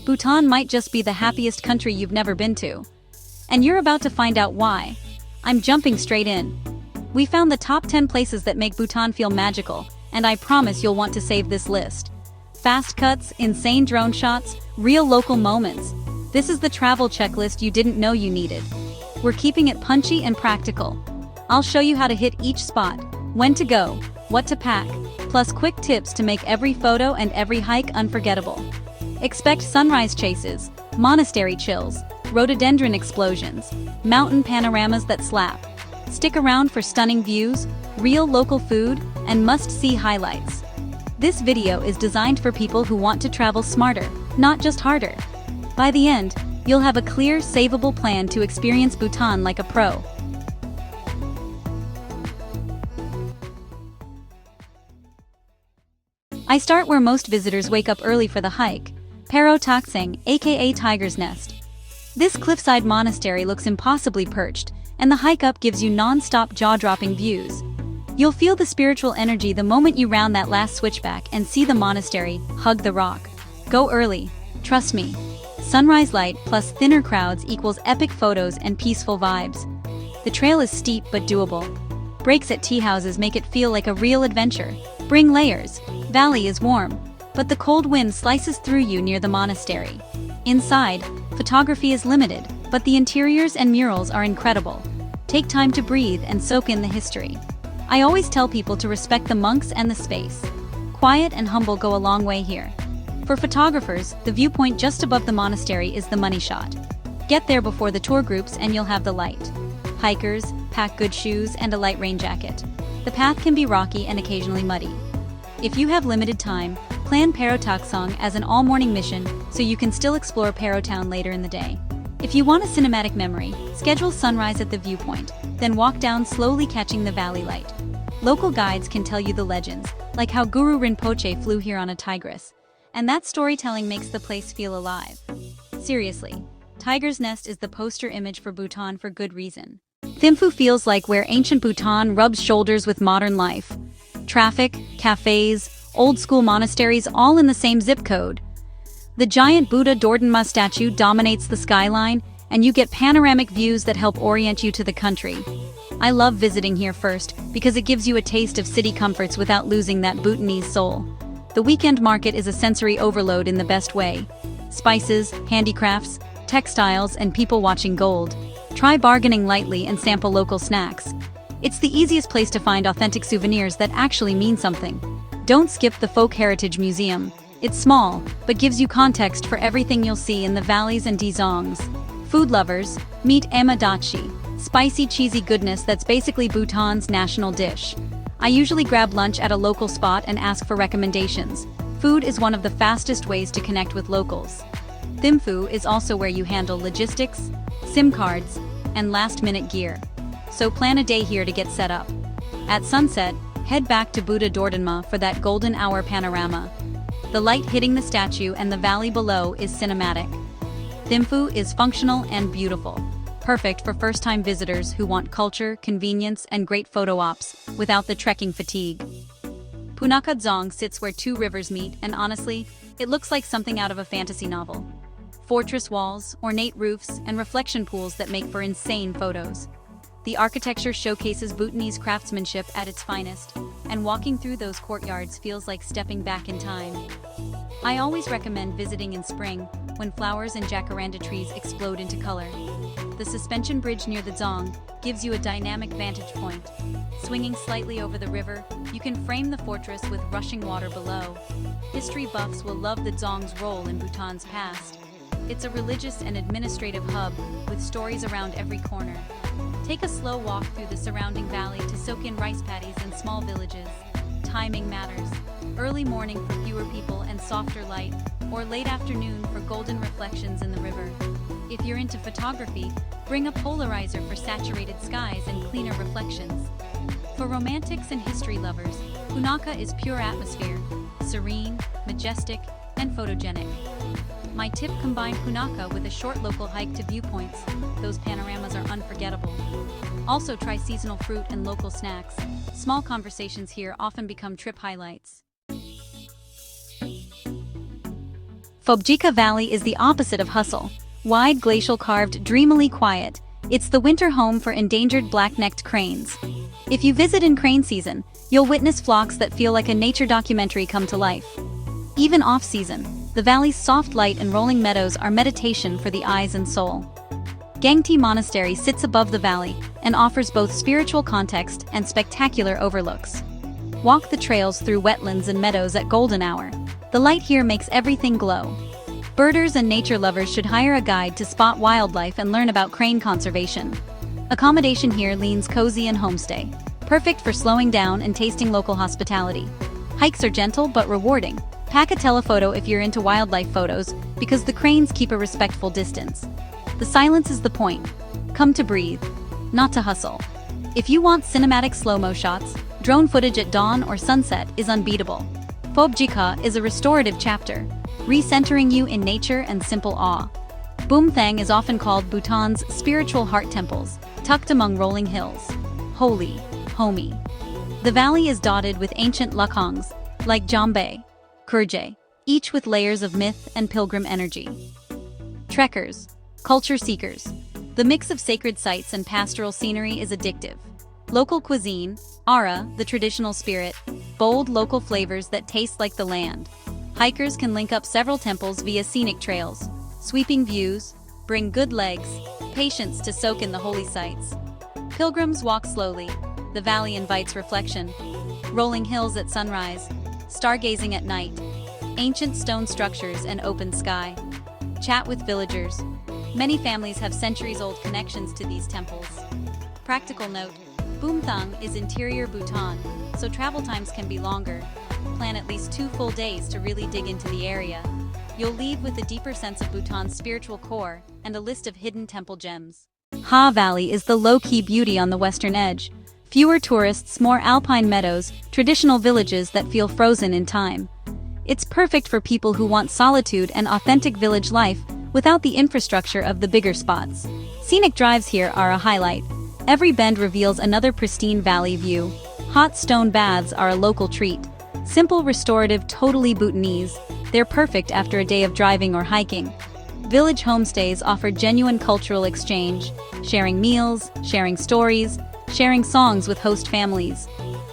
Bhutan might just be the happiest country you've never been to. And you're about to find out why. I'm jumping straight in. We found the top 10 places that make Bhutan feel magical, and I promise you'll want to save this list. Fast cuts, insane drone shots, real local moments. This is the travel checklist you didn't know you needed. We're keeping it punchy and practical. I'll show you how to hit each spot, when to go, what to pack, plus quick tips to make every photo and every hike unforgettable. Expect sunrise chases, monastery chills, rhododendron explosions, mountain panoramas that slap. Stick around for stunning views, real local food, and must-see highlights. This video is designed for people who want to travel smarter, not just harder. By the end, you'll have a clear, savable plan to experience Bhutan like a pro. I start where most visitors wake up early for the hike, Paro, aka Tiger's Nest. This cliffside monastery looks impossibly perched, and the hike up gives you non-stop jaw-dropping views. You'll feel the spiritual energy the moment you round that last switchback and see the monastery hug the rock. Go early, trust me. Sunrise light plus thinner crowds equals epic photos and peaceful vibes. The trail is steep but doable. Breaks at tea houses make it feel like a real adventure. Bring layers. Valley is warm, but the cold wind slices through you near the monastery. Inside, photography is limited, but the interiors and murals are incredible. Take time to breathe and soak in the history. I always tell people to respect the monks and the space. Quiet and humble go a long way here. For photographers, the viewpoint just above the monastery is the money shot. Get there before the tour groups and you'll have the light. Hikers, pack good shoes and a light rain jacket. The path can be rocky and occasionally muddy. If you have limited time, plan Paro as an all-morning mission so you can still explore Paro town later in the day. If you want a cinematic memory, schedule sunrise at the viewpoint, then walk down slowly catching the valley light. Local guides can tell you the legends, like how Guru Rinpoche flew here on a tigress, and that storytelling makes the place feel alive. Seriously, Tiger's Nest is the poster image for Bhutan for good reason. Thimphu feels like where ancient Bhutan rubs shoulders with modern life. Traffic, cafes, old-school monasteries all in the same zip code. The giant Buddha Dordonma statue dominates the skyline, and you get panoramic views that help orient you to the country. I love visiting here first because it gives you a taste of city comforts without losing that Bhutanese soul. The weekend market is a sensory overload in the best way. Spices, handicrafts, textiles, and people watching gold. Try bargaining lightly and sample local snacks. It's the easiest place to find authentic souvenirs that actually mean something. Don't skip the Folk Heritage Museum. It's small, but gives you context for everything you'll see in the valleys and dzongs. Food lovers, meet amadachi, spicy cheesy goodness that's basically Bhutan's national dish. I usually grab lunch at a local spot and ask for recommendations. Food is one of the fastest ways to connect with locals. Thimphu is also where you handle logistics, SIM cards, and last-minute gear. So plan a day here to get set up. At sunset, head back to Buddha Dordonma for that golden hour panorama. The light hitting the statue and the valley below is cinematic. Thimphu is functional and beautiful, perfect for first-time visitors who want culture, convenience, and great photo ops without the trekking fatigue. Punakha Valley sits where two rivers meet, and honestly, it looks like something out of a fantasy novel. Fortress walls, ornate roofs, and reflection pools that make for insane photos. The architecture showcases Bhutanese craftsmanship at its finest, and walking through those courtyards feels like stepping back in time. I always recommend visiting in spring, when flowers and jacaranda trees explode into color. The suspension bridge near the dzong gives you a dynamic vantage point. Swinging slightly over the river, you can frame the fortress with rushing water below. History buffs will love the dzong's role in Bhutan's past. It's a religious and administrative hub, with stories around every corner. Take a slow walk through the surrounding valley to soak in rice paddies and small villages. Timing matters. Early morning for fewer people and softer light, or late afternoon for golden reflections in the river. If you're into photography, bring a polarizer for saturated skies and cleaner reflections. For romantics and history lovers, Punakha is pure atmosphere, serene, majestic, and photogenic. My tip: combine Punakha with a short local hike to viewpoints. Those panoramas are unforgettable. Also try seasonal fruit and local snacks. Small conversations here often become trip highlights. Phobjikha Valley is the opposite of hustle. Wide, glacial-carved, dreamily quiet. It's the winter home for endangered black-necked cranes. If you visit in crane season, you'll witness flocks that feel like a nature documentary come to life. Even off-season, the valley's soft light and rolling meadows are meditation for the eyes and soul. Gangti Monastery sits above the valley and offers both spiritual context and spectacular overlooks. Walk the trails through wetlands and meadows at golden hour. The light here makes everything glow. Birders and nature lovers should hire a guide to spot wildlife and learn about crane conservation. Accommodation here leans cozy and homestay, perfect for slowing down and tasting local hospitality. Hikes are gentle but rewarding. Pack a telephoto if you're into wildlife photos, because the cranes keep a respectful distance. The silence is the point. Come to breathe, not to hustle. If you want cinematic slow-mo shots, drone footage at dawn or sunset is unbeatable. Phobjikha is a restorative chapter, recentering you in nature and simple awe. Bumthang is often called Bhutan's spiritual heart temples, tucked among rolling hills. Holy, homey. The valley is dotted with ancient lakhongs, like Jambe, Kurje, each with layers of myth and pilgrim energy. Trekkers, culture seekers. The mix of sacred sites and pastoral scenery is addictive. Local cuisine, Ara, the traditional spirit, bold local flavors that taste like the land. Hikers can link up several temples via scenic trails. Sweeping views, bring good legs, patience to soak in the holy sites. Pilgrims walk slowly. The valley invites reflection. Rolling hills at sunrise, stargazing at night, ancient stone structures and open sky. Chat with villagers. Many families have centuries-old connections to these temples. Practical note, Bumthang is interior Bhutan, so travel times can be longer. Plan at least 2 full days to really dig into the area. You'll leave with a deeper sense of Bhutan's spiritual core and a list of hidden temple gems. Ha Valley is the low-key beauty on the western edge. Fewer tourists, more alpine meadows, traditional villages that feel frozen in time. It's perfect for people who want solitude and authentic village life without the infrastructure of the bigger spots. Scenic drives here are a highlight. Every bend reveals another pristine valley view. Hot stone baths are a local treat. Simple, restorative, totally Bhutanese. They're perfect after a day of driving or hiking. Village homestays offer genuine cultural exchange, sharing meals, sharing stories, sharing songs with host families.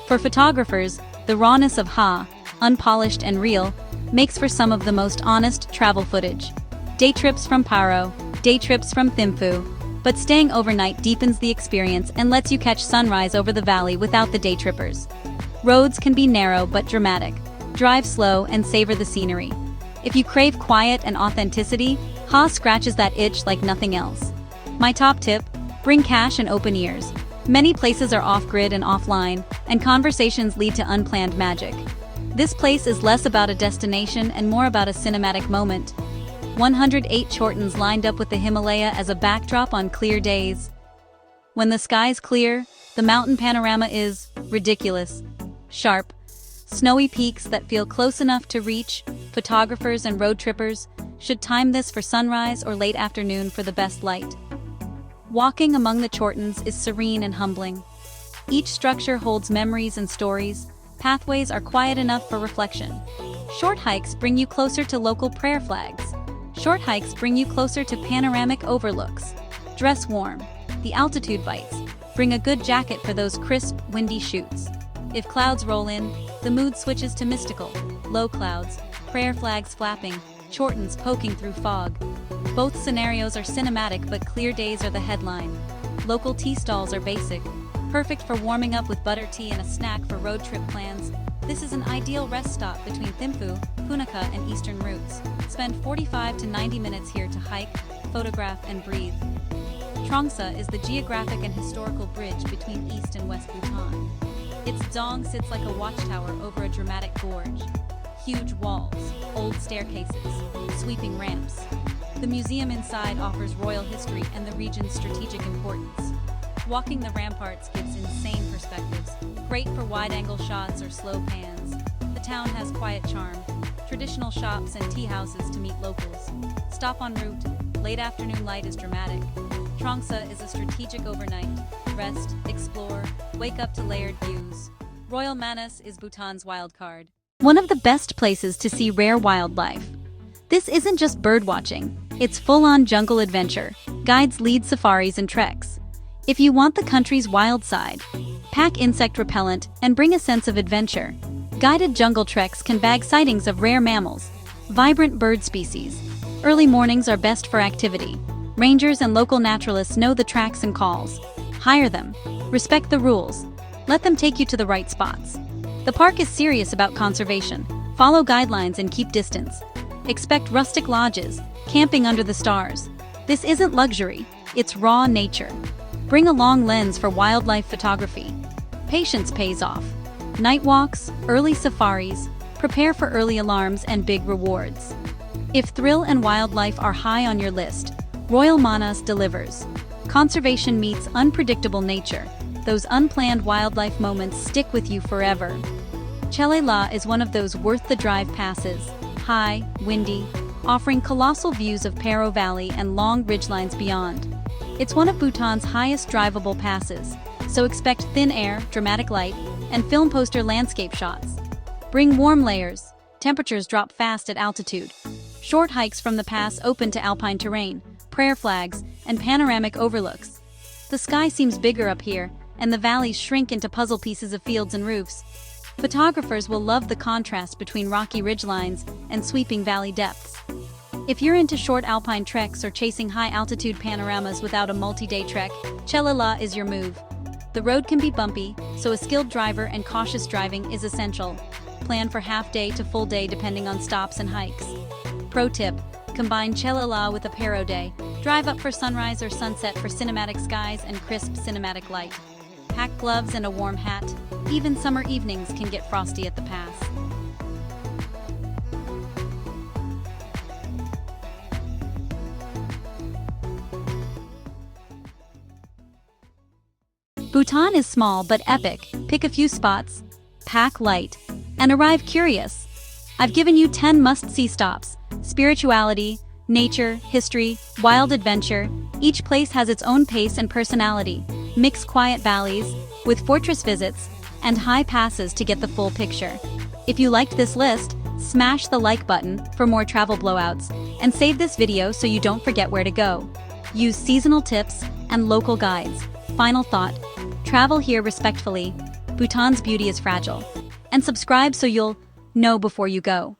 For photographers, the rawness of Ha, unpolished and real, makes for some of the most honest travel footage. Day trips from Paro, day trips from Thimphu, but staying overnight deepens the experience and lets you catch sunrise over the valley without the day trippers. Roads can be narrow but dramatic. Drive slow and savor the scenery. If you crave quiet and authenticity, Ha scratches that itch like nothing else. My top tip, bring cash and open ears. Many places are off-grid and offline, and conversations lead to unplanned magic. This place is less about a destination and more about a cinematic moment. 108 chortens lined up with the Himalaya as a backdrop on clear days. When the sky's clear, the mountain panorama is ridiculous. Sharp, snowy peaks that feel close enough to reach. Photographers and road trippers should time this for sunrise or late afternoon for the best light. Walking among the chortens is serene and humbling. Each structure holds memories and stories. Pathways are quiet enough for reflection. Short hikes bring you closer to local prayer flags. Short hikes bring you closer to panoramic overlooks. Dress warm. The altitude bites. Bring a good jacket for those crisp, windy shoots. If clouds roll in, the mood switches to mystical. Low clouds, prayer flags flapping, chortens poking through fog. Both scenarios are cinematic, but clear days are the headline. Local tea stalls are basic, perfect for warming up with butter tea and a snack for road trip plans. This is an ideal rest stop between Thimphu, Punakha, and eastern routes. Spend 45 to 90 minutes here to hike, photograph, and breathe. Trongsa is the geographic and historical bridge between East and West Bhutan. Its dong sits like a watchtower over a dramatic gorge. Huge walls, old staircases, sweeping ramps. The museum inside offers royal history and the region's strategic importance. Walking the ramparts gives insane perspectives, great for wide-angle shots or slow pans. The town has quiet charm, traditional shops and tea houses to meet locals. Stop en route, late afternoon light is dramatic. Trongsa is a strategic overnight. Rest, explore, wake up to layered views. Royal Manas is Bhutan's wild card. One of the best places to see rare wildlife. This isn't just bird watching, it's full-on jungle adventure. Guides lead safaris and treks. If you want the country's wild side, pack insect repellent and bring a sense of adventure. Guided jungle treks can bag sightings of rare mammals, vibrant bird species. Early mornings are best for activity. Rangers and local naturalists know the tracks and calls. Hire them. Respect the rules. Let them take you to the right spots. The park is serious about conservation. Follow guidelines and keep distance. Expect rustic lodges, camping under the stars. This isn't luxury, it's raw nature. Bring a long lens for wildlife photography. Patience pays off. Night walks, early safaris, prepare for early alarms and big rewards. If thrill and wildlife are high on your list, Royal Manas delivers. Conservation meets unpredictable nature. Those unplanned wildlife moments stick with you forever. Chelela is one of those worth-the-drive passes. High, windy, offering colossal views of Paro Valley and long ridgelines beyond. It's one of Bhutan's highest drivable passes, so expect thin air, dramatic light, and film poster landscape shots. Bring warm layers. Temperatures drop fast at altitude. Short hikes from the pass open to alpine terrain, prayer flags, and panoramic overlooks. The sky seems bigger up here, and the valleys shrink into puzzle pieces of fields and roofs. Photographers will love the contrast between rocky ridgelines and sweeping valley depths. If you're into short alpine treks or chasing high-altitude panoramas without a multi-day trek, Chelela is your move. The road can be bumpy, so a skilled driver and cautious driving is essential. Plan for half-day to full day depending on stops and hikes. Pro tip: combine Chelela with a Paro day. Drive up for sunrise or sunset for cinematic skies and crisp cinematic light. Pack gloves and a warm hat. Even summer evenings can get frosty at the pass. Bhutan is small but epic. Pick a few spots, pack light, and arrive curious. I've given you 10 must-see stops: spirituality, nature, history, wild adventure. Each place has its own pace and personality. Mix quiet valleys with fortress visits and high passes to get the full picture. If you liked this list, smash the like button for more travel blowouts and save this video so you don't forget where to go. Use seasonal tips and local guides. Final thought: travel here respectfully. Bhutan's beauty is fragile. And subscribe so you'll know before you go.